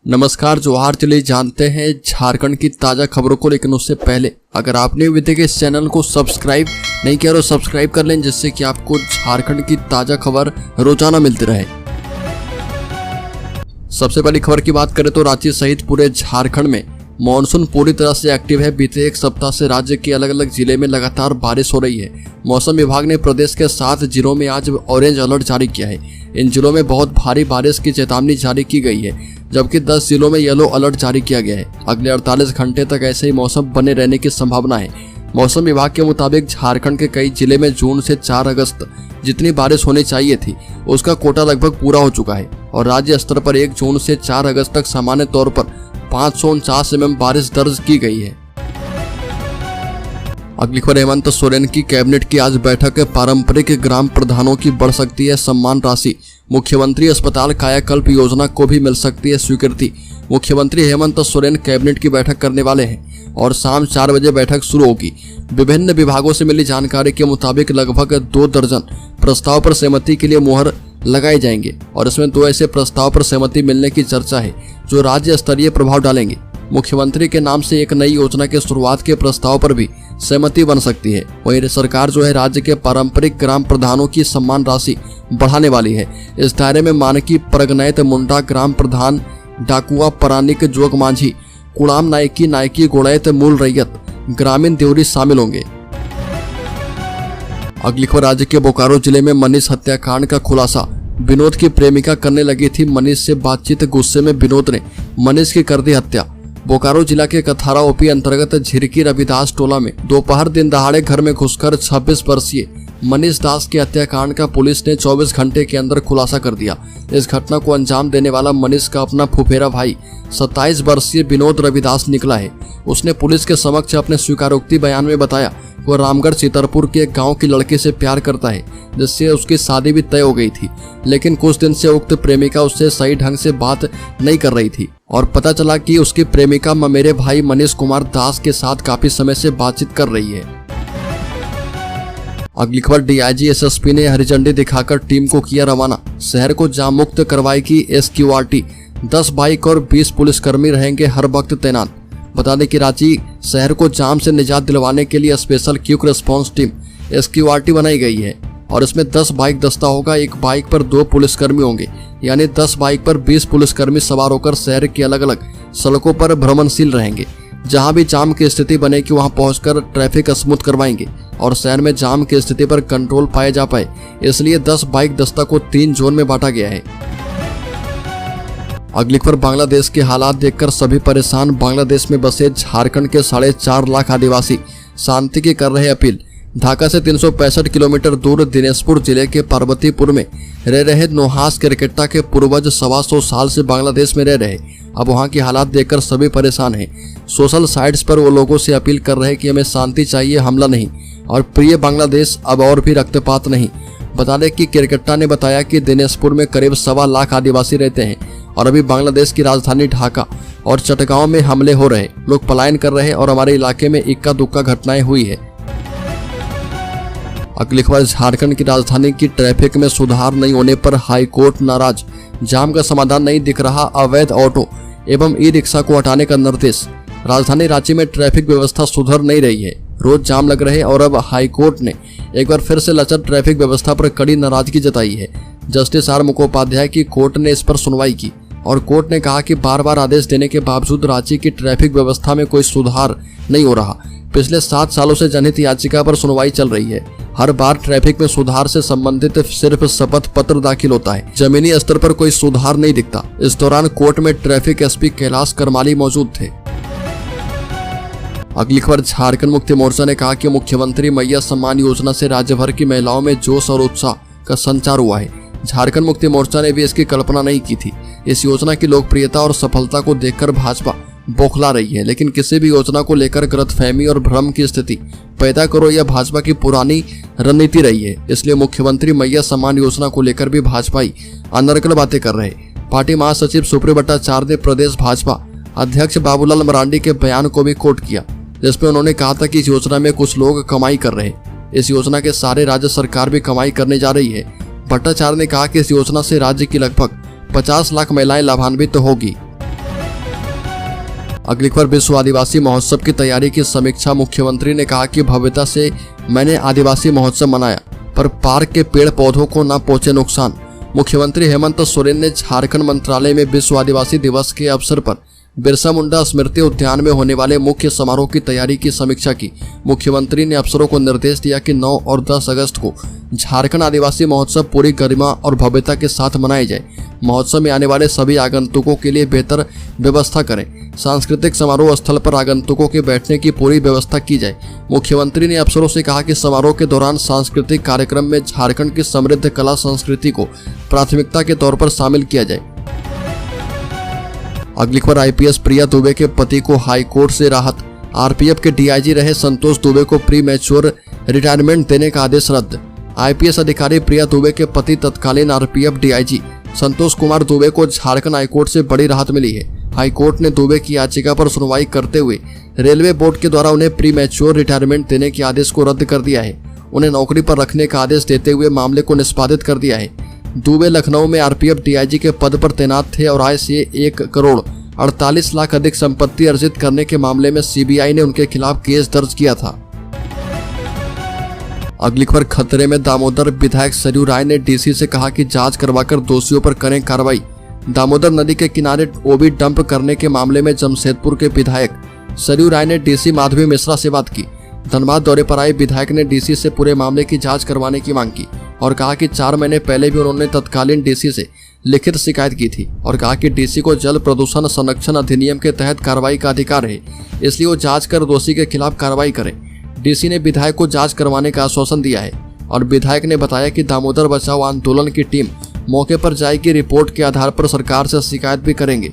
नमस्कार जोहार। चलिए जानते हैं झारखंड की ताज़ा खबरों को, लेकिन उससे पहले अगर आपने अभी तक इस चैनल को सब्सक्राइब नहीं किया तो सब्सक्राइब कर लें, जिससे कि आपको झारखंड की ताज़ा खबर रोजाना मिलती रहे। सबसे पहली खबर की बात करें तो रांची सहित पूरे झारखंड में मानसून पूरी तरह से एक्टिव है। बीते एक सप्ताह से राज्य के अलग अलग जिले में लगातार बारिश हो रही है। मौसम विभाग ने प्रदेश के 7 जिलों में आज ऑरेंज अलर्ट जारी किया है। इन जिलों में बहुत भारी बारिश की चेतावनी जारी की गई है, जबकि 10 जिलों में येलो अलर्ट जारी किया गया है। अगले 48 घंटे तक ऐसे ही मौसम बने रहने की संभावना है। मौसम विभाग के मुताबिक झारखंड के कई जिले में जून से 4 अगस्त जितनी बारिश होनी चाहिए थी उसका कोटा लगभग पूरा हो चुका है और राज्य स्तर पर 1 जून से 4 अगस्त तक सामान्य तौर पर 549 mm बारिश दर्ज की गई है। अगली खबर, हेमंत सोरेन की कैबिनेट की आज बैठक। पारंपरिक ग्राम प्रधानों की बढ़ सकती है सम्मान राशि। मुख्यमंत्री अस्पताल कायाकल्प योजना को भी मिल सकती है स्वीकृति। मुख्यमंत्री हेमंत सोरेन कैबिनेट की बैठक करने वाले हैं और शाम 4 बजे बैठक शुरू होगी। विभिन्न विभागों से मिली जानकारी के मुताबिक लगभग 2 दर्जन प्रस्ताव पर सहमति के लिए मुहर लगाए जाएंगे और इसमें 2 ऐसे प्रस्ताव पर सहमति मिलने की चर्चा है जो राज्य स्तरीय प्रभाव डालेंगे। मुख्यमंत्री के नाम से एक नई योजना के शुरुआत के प्रस्ताव पर भी सहमति बन सकती है। वहीं सरकार राज्य के पारंपरिक ग्राम प्रधानों की सम्मान राशि बढ़ाने वाली है। इस दायरे में मानकी परगनैत मुंडा ग्राम प्रधान, डाकुआ परानिक जोग मांझी, कुड़ाम नायकी नायकी गोड़ैत मूल रैयत, ग्रामीण देवरी शामिल होंगे। अगली खबर, राज्य के बोकारो जिले में मनीष हत्याकांड का खुलासा। विनोद की प्रेमिका करने लगी थी मनीष से बातचीत, गुस्से में विनोद ने मनीष की कर दी हत्या। बोकारो जिला के कथारा ओपी अंतर्गत झिरकी रविदास टोला में दोपहर दिन दहाड़े घर में घुसकर 26 वर्षीय मनीष दास के हत्याकांड का पुलिस ने 24 घंटे के अंदर खुलासा कर दिया। इस घटना को अंजाम देने वाला मनीष का अपना फुफेरा भाई 27 वर्षीय विनोद रविदास निकला है। उसने पुलिस के समक्ष अपने स्वीकारोक्ति बयान में बताया वह रामगढ़ चितरपुर के एक गांव की लड़की से प्यार करता है, जिससे उसकी शादी भी तय हो गई थी, लेकिन कुछ दिन से उक्त प्रेमिका उससे सही ढंग से बात नहीं कर रही थी और पता चला कि उसकी प्रेमिका मेरे भाई मनीष कुमार दास के साथ काफी समय से बातचीत कर रही है। अगली खबर, डीआईजी एसएसपी ने हरी झंडी दिखाकर टीम को किया रवाना। शहर को जाम मुक्त करवाएगी एसक्यूआरटी। 10 बाइक और 20 पुलिसकर्मी रहेंगे हर वक्त तैनात। बता दें कि रांची शहर को जाम से निजात दिलवाने के लिए special quick response team SQRT बनाई गई है और इसमें 10 बाइक दस्ता होगा। एक बाइक पर 2 पुलिसकर्मी होंगे, यानी 10 बाइक पर 20 पुलिसकर्मी सवार होकर शहर की अलग अलग सड़कों पर भ्रमणशील रहेंगे। जहां भी जाम की स्थिति बनेगी वहां पहुंचकर ट्रैफिक स्मूथ करवाएंगे और शहर में जाम की स्थिति पर कंट्रोल पाया जा पाए, इसलिए 10 बाइक दस्ता को 3 जोन में बांटा गया है। अगली खबर, बांग्लादेश के हालात देखकर सभी परेशान। बांग्लादेश में बसे झारखंड के 4.5 लाख आदिवासी शांति की कर रहे अपील। ढाका से 365 किलोमीटर दूर दिनाजपुर जिले के पार्वतीपुर में रह रहे नुहास केरकेट्टा के पूर्वज 125 साल से बांग्लादेश में रह रहे। अब वहां की हालात देखकर सभी परेशान हैं। सोशल साइट्स पर वो लोगों से अपील कर रहे हैं कि हमें शांति चाहिए, हमला नहीं, और प्रिय बांग्लादेश अब और भी रक्तपात नहीं। बता दें कि केरकेट्टा ने बताया कि दिनाजपुर में करीब 1.25 लाख आदिवासी रहते हैं और अभी बांग्लादेश की राजधानी ढाका और चटगांव में हमले हो रहे, लोग पलायन कर रहे और हमारे इलाके में इक्का दुक्का घटनाएं हुई है। अगली खबर, झारखंड की राजधानी की ट्रैफिक में सुधार नहीं होने पर हाईकोर्ट नाराज। जाम का समाधान नहीं दिख रहा, अवैध ऑटो एवं ई रिक्शा को हटाने का निर्देश। राजधानी रांची में ट्रैफिक व्यवस्था सुधर नहीं रही है, रोज जाम लग रहे और अब हाईकोर्ट ने एक बार फिर से लचर ट्रैफिक व्यवस्था पर कड़ी नाराजगी जताई है। जस्टिस आर मुखोपाध्याय की कोर्ट ने इस पर सुनवाई की और कोर्ट ने कहा कि बार बार आदेश देने के बावजूद रांची की ट्रैफिक व्यवस्था में कोई सुधार नहीं हो रहा। पिछले 7 सालों से जनहित याचिका पर सुनवाई चल रही है। हर बार ट्रैफिक में सुधार से संबंधित सिर्फ शपथ पत्र दाखिल होता है, जमीनी स्तर पर कोई सुधार नहीं दिखता। इस दौरान कोर्ट में ट्रैफिक एसपी कैलाश करमाली मौजूद थे। अगली खबर, झारखंड मुक्ति मोर्चा ने कहा कि मुख्यमंत्री मैया सम्मान योजना से राज्य भर की महिलाओं में जोश और उत्साह का संचार हुआ है। झारखंड मुक्ति मोर्चा ने भी इसकी कल्पना नहीं की थी। इस योजना की लोकप्रियता और सफलता को देखकर भाजपा बौखला रही है, लेकिन किसी भी योजना को लेकर गलतफहमी और भ्रम की स्थिति पैदा करो यह भाजपा की पुरानी रणनीति रही है। इसलिए मुख्यमंत्री मैया सम्मान योजना को लेकर भी भाजपाई अनर्गल बातें कर रहे। पार्टी महासचिव सुप्रियो भट्टाचार्य ने प्रदेश भाजपा अध्यक्ष बाबूलाल मरांडी के बयान को भी कोट किया, जिसमें उन्होंने कहा था कि इस योजना में कुछ लोग कमाई कर रहे। इस योजना के सारे राज्य सरकार भी कमाई करने जा रही है। भट्टाचार्य ने कहा कि इस योजना से राज्य की लगभग 50 लाख महिलाएं लाभान्वित होगी। अगली खबर विश्व आदिवासी महोत्सव की तैयारी की समीक्षा। मुख्यमंत्री ने कहा कि भव्यता से मैंने आदिवासी महोत्सव मनाया, पर पार्क के पेड़ पौधों को न पहुंचे नुकसान। मुख्यमंत्री हेमंत सोरेन ने झारखंड मंत्रालय में विश्व आदिवासी दिवस के अवसर पर बिरसा मुंडा स्मृति उद्यान में होने वाले मुख्य समारोह की तैयारी की समीक्षा की। मुख्यमंत्री ने अफसरों को निर्देश दिया कि 9 और 10 अगस्त को झारखंड आदिवासी महोत्सव पूरी गरिमा और भव्यता के साथ मनाया जाए। महोत्सव में आने वाले सभी आगंतुकों के लिए बेहतर व्यवस्था करें। सांस्कृतिक समारोह स्थल पर आगंतुकों के बैठने की पूरी व्यवस्था की जाए। मुख्यमंत्री ने अफसरों से कहा कि समारोह के दौरान सांस्कृतिक कार्यक्रम में झारखंड की समृद्ध कला संस्कृति को प्राथमिकता के तौर पर शामिल किया जाए। अगली खबर आईपीएस प्रिया दुबे के पति को हाई कोर्ट से राहत। आरपीएफ के डीआईजी रहे संतोष दुबे को प्री मैच्योर रिटायरमेंट देने का आदेश रद्द। आईपीएस अधिकारी प्रिया दुबे के पति तत्कालीन आरपीएफ डीआईजी संतोष कुमार दुबे को झारखंड हाईकोर्ट से बड़ी राहत मिली है। हाईकोर्ट ने दुबे की याचिका पर सुनवाई करते हुए रेलवे बोर्ड के द्वारा उन्हें प्री मैच्योर रिटायरमेंट देने के आदेश को रद्द कर दिया है। उन्हें नौकरी पर रखने का आदेश देते हुए मामले को निष्पादित कर दिया है। दुबे लखनऊ में आरपीएफ डीआईजी के पद पर तैनात थे और आय से 1 करोड़ 48 लाख अधिक संपत्ति अर्जित करने के मामले में सीबीआई ने उनके खिलाफ केस दर्ज किया था। अगली खबर खतरे में दामोदर। विधायक सरयू राय ने डीसी से कहा कि जांच करवाकर दोषियों पर करें कार्रवाई। दामोदर नदी के किनारे ओबी डंप करने के मामले में जमशेदपुर के विधायक सरयू राय ने डीसी माधवी मिश्रा से बात की। धनबाद दौरे पर आए विधायक ने डीसी से पूरे मामले की जांच करवाने की मांग की और कहा कि 4 महीने पहले भी उन्होंने तत्कालीन डीसी से लिखित शिकायत की थी और कहा कि डीसी को जल प्रदूषण संरक्षण अधिनियम के तहत कार्रवाई का अधिकार है, इसलिए वो जांच कर दोषी के खिलाफ कार्रवाई करें। डीसी ने विधायक को जांच करवाने का आश्वासन दिया है और विधायक ने बताया कि दामोदर बचाओ आंदोलन की टीम मौके पर जाएगी। रिपोर्ट के आधार पर सरकार से शिकायत भी करेंगे।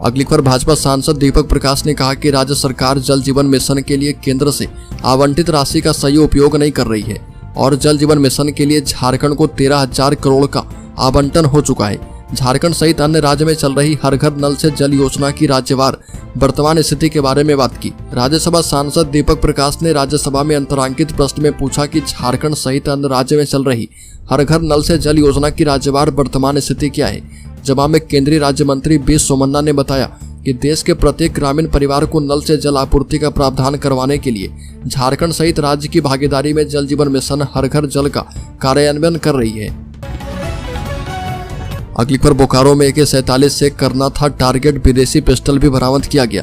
अगली खबर भाजपा सांसद दीपक प्रकाश ने कहा कि राज्य सरकार जल जीवन मिशन के लिए केंद्र से आवंटित राशि का सही उपयोग नहीं कर रही है और जल जीवन मिशन के लिए झारखंड को 13,000 करोड़ का आवंटन हो चुका है। झारखंड सहित अन्य राज्य में चल रही हर घर नल से जल योजना की राज्यवार वर्तमान स्थिति के बारे में बात की। राज्यसभा सांसद दीपक प्रकाश ने राज्यसभा में अंतरांकित प्रश्न में पूछा कि झारखंड सहित अन्य राज्य में चल रही हर घर नल से जल योजना की राज्यवार वर्तमान स्थिति क्या है। जवाब में केंद्रीय राज्य मंत्री बी सोमन्ना ने बताया कि देश के प्रत्येक ग्रामीण परिवार को नल से जल आपूर्ति का प्रावधान करवाने के लिए झारखंड सहित राज्य की भागीदारी में जल जीवन मिशन हर घर जल का कार्यान्वयन कर रही है। अगली खबर बोकारो में AK-47 से करना था टारगेट, विदेशी पिस्टल भी बरामद किया गया।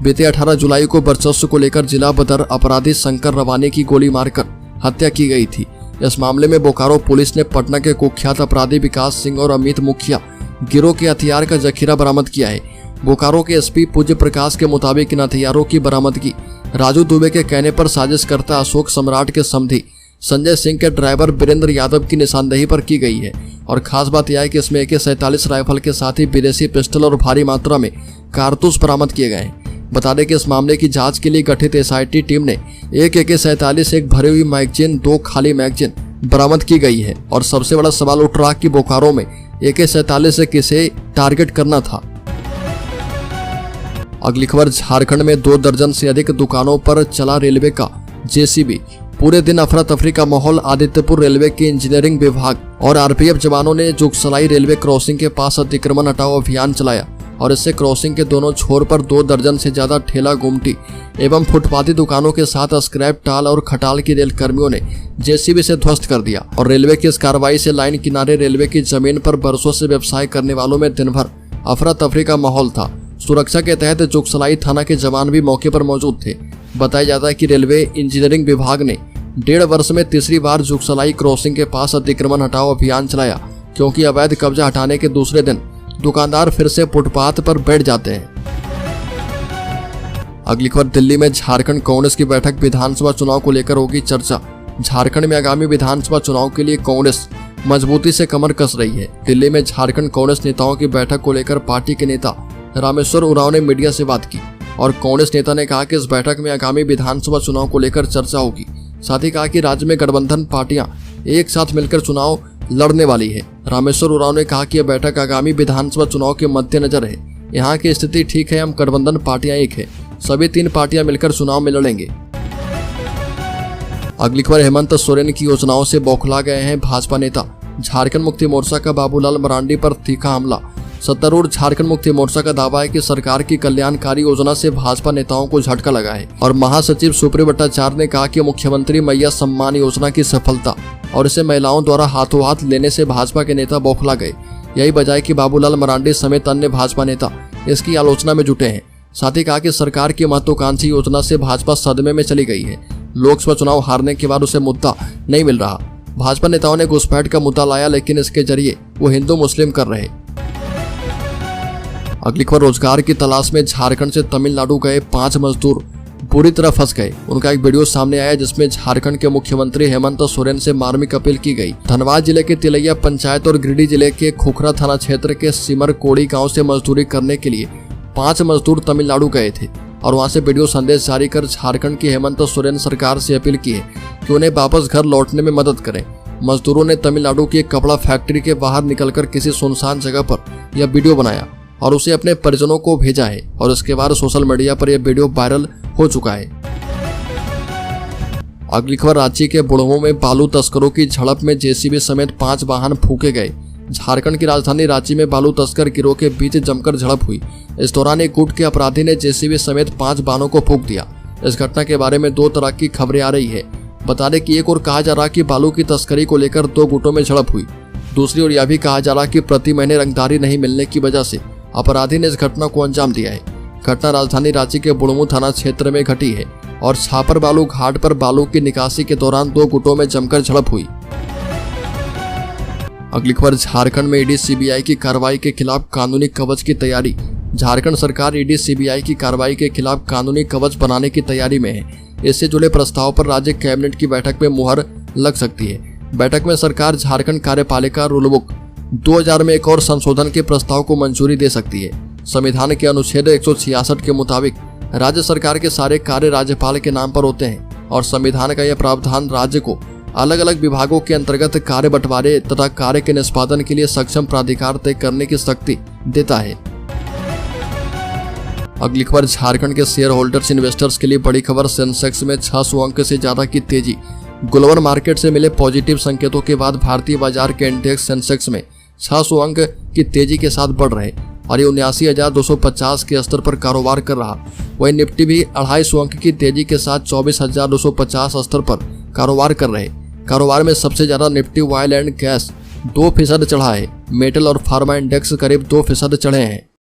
बीते 18 जुलाई को वर्चस्व को लेकर जिला बदर अपराधी शंकर रवानी की गोली मारकर हत्या की गई थी। इस मामले में बोकारो पुलिस ने पटना के कुख्यात अपराधी विकास सिंह और अमित मुखिया गिरोह के हथियार का जखीरा बरामद किया है। बोकारो के एसपी पूज्य प्रकाश के मुताबिक इन हथियारों की बरामदगी राजू दुबे के कहने पर साजिशकर्ता अशोक सम्राट के समधी संजय सिंह के ड्राइवर वीरेंद्र यादव की निशानदेही पर की गई है और खास बात यह है कि इसमें AK-47 राइफल के साथ ही विदेशी पिस्टल और भारी मात्रा में कारतूस बरामद किए गए हैं। बता दें कि इस मामले की जांच के लिए गठित SIT टीम ने एक AK-47, एक भरी हुई मैगजीन, 2 खाली मैगजीन बरामद की गई है और सबसे बड़ा सवाल उठ रहा कि बोकारो में AK-47 से किसे टारगेट करना था। अगली खबर झारखंड में 2 दर्जन से अधिक दुकानों पर चला रेलवे का JCB। पूरे दिन अफरा तफरी का माहौल। आदित्यपुर रेलवे के इंजीनियरिंग विभाग और आरपीएफ जवानों ने जुगसलाई रेलवे क्रॉसिंग के पास अतिक्रमण हटाओ अभियान चलाया और इससे क्रॉसिंग के दोनों छोर पर 2 दर्जन से ज्यादा ठेला, गुमटी एवं फुटपाथी दुकानों के साथ स्क्रैप, टाल और खटाल की रेल कर्मियों ने JCB से ध्वस्त कर दिया और रेलवे की इस कार्रवाई से लाइन किनारे रेलवे की जमीन पर बरसों से व्यवसाय करने वालों में दिन भर अफरा तफरी का माहौल था। सुरक्षा के तहत जुगसलाई थाना के जवान भी मौके पर मौजूद थे। बताया जाता है कि रेलवे इंजीनियरिंग विभाग ने 1.5 वर्ष में तीसरी बार जुगसलाई क्रॉसिंग के पास अतिक्रमण हटाओ अभियान चलाया, क्योंकि अवैध कब्जा हटाने के दूसरे दिन दुकानदार फिर से फुटपाथ पर बैठ जाते हैं। अगली खबर दिल्ली में झारखंड कांग्रेस की बैठक। विधानसभा चुनाव को लेकर होगी चर्चा। झारखंड में आगामी विधानसभा चुनाव के लिए कांग्रेस मजबूती से कमर कस रही है। दिल्ली में झारखंड कांग्रेस नेताओं की बैठक को लेकर पार्टी के नेता रामेश्वर उरांव ने मीडिया से बात की और कांग्रेस नेता ने कहा कि इस बैठक में आगामी विधानसभा चुनाव को लेकर चर्चा होगी। साथ ही कहा कि राज्य में गठबंधन पार्टियां एक साथ मिलकर चुनाव लड़ने वाली है। रामेश्वर उरांव ने कहा कि यह बैठक आगामी विधानसभा चुनाव के मद्देनजर है। यहाँ की स्थिति ठीक है, हम गठबंधन पार्टियां एक है, सभी 3 पार्टियां मिलकर चुनाव में लड़ेंगे। अगली खबर हेमंत सोरेन की योजनाओं से बौखला गए हैं भाजपा नेता। झारखंड मुक्ति मोर्चा का बाबूलाल मरांडी पर तीखा हमला। सत्तारूढ़ झारखंड मुक्ति मोर्चा का दावा है कि सरकार की कल्याणकारी योजना से भाजपा नेताओं को झटका लगा है और महासचिव सुप्रियो भट्टाचार्य ने कहा कि मुख्यमंत्री मैया सम्मान योजना की सफलता और इसे महिलाओं द्वारा हाथों हाथ लेने से भाजपा के नेता बौखला गए। यही वजह है कि बाबूलाल मरांडी समेत अन्य भाजपा नेता इसकी आलोचना में जुटे हैं। साथ ही कहा कि सरकार की महत्वाकांक्षी योजना से भाजपा सदमे में चली गई है। लोकसभा चुनाव हारने के बाद उसे मुद्दा नहीं मिल रहा। भाजपा नेताओं ने घुसपैठ का मुद्दा लाया, लेकिन इसके जरिए वो हिंदू मुस्लिम कर रहे। अगली खबर, रोजगार की तलाश में झारखंड से तमिलनाडु गए 5 मजदूर बुरी तरह फंस गए। उनका एक वीडियो सामने आया जिसमें झारखंड के मुख्यमंत्री हेमंत सोरेन से मार्मिक अपील की गई। धनबाद जिले के तिलैया पंचायत और गिरिडीह जिले के खोखरा थाना क्षेत्र के सिमरकोड़ी गांव से मजदूरी करने के लिए 5 मजदूर तमिलनाडु गए थे और वहां से वीडियो संदेश जारी कर झारखंड की हेमंत सोरेन सरकार से अपील की है कि उन्हें वापस घर लौटने में मदद करें। मजदूरों ने तमिलनाडु की एक कपड़ा फैक्ट्री के बाहर निकलकर किसी सुनसान जगह पर यह वीडियो बनाया और उसे अपने परिजनों को भेजा है और उसके बाद सोशल मीडिया पर यह वीडियो वायरल हो चुका है। अगली खबर, रांची के बुढ़मू में बालू तस्करों की झड़प में जेसीबी समेत 5 वाहन फूके गए। झारखंड की राजधानी रांची में बालू तस्कर गिरोह के बीच जमकर झड़प हुई। इस दौरान एक गुट के अपराधी ने जेसीबी समेत 5 वाहनों को फूंक दिया। इस घटना के बारे में 2 तरह की खबरें आ रही है। बता दें कि एक और कहा जा रहा कि बालू की तस्करी को लेकर 2 गुटों में झड़प हुई। दूसरी ओर यह भी कहा जा रहा कि प्रति महीने रंगदारी नहीं मिलने की वजह से अपराधी ने इस घटना को अंजाम दिया है। घटना राजधानी रांची के बुढ़मू थाना क्षेत्र में घटी है और छापर बालू घाट पर बालू की निकासी के दौरान 2 गुटों में जमकर झड़प हुई। अगली खबर, झारखंड में ईडी सीबीआई की कार्रवाई के खिलाफ कानूनी कवच की तैयारी। झारखंड सरकार ईडी सीबीआई की कार्रवाई के खिलाफ कानूनी कवच बनाने की तैयारी में है। इससे जुड़े प्रस्ताव पर राज्य कैबिनेट की बैठक में मुहर लग सकती है। बैठक में सरकार झारखंड कार्यपालिका रूल बुक 2000 में एक और संशोधन के प्रस्ताव को मंजूरी दे सकती है। संविधान के अनुच्छेद 166 के मुताबिक राज्य सरकार के सारे कार्य राज्यपाल के नाम पर होते हैं और संविधान का यह प्रावधान राज्य को अलग अलग विभागों के अंतर्गत कार्य बंटवारे तथा कार्य के निष्पादन के लिए सक्षम प्राधिकार तय करने की शक्ति देता है। अगली खबर, झारखंड के शेयर होल्डर्स इन्वेस्टर्स के लिए बड़ी खबर। सेंसेक्स में 600 अंक से ज्यादा की तेजी। ग्लोबल मार्केट से मिले पॉजिटिव संकेतों के बाद भारतीय बाजार के इंडेक्स सेंसेक्स में 600 अंक की तेजी के साथ बढ़ रहे और ये 79,250 के स्तर पर कारोबार कर रहा। वहीं निफ्टी भी 250 अंक की तेजी के साथ 24,250 स्तर पर कारोबार कर रहे। कारोबार में सबसे ज्यादा निफ्टी ऑयल एंड गैस 2% चढ़ा है। मेटल और फार्मा इंडेक्स करीब 2% चढ़े हैं।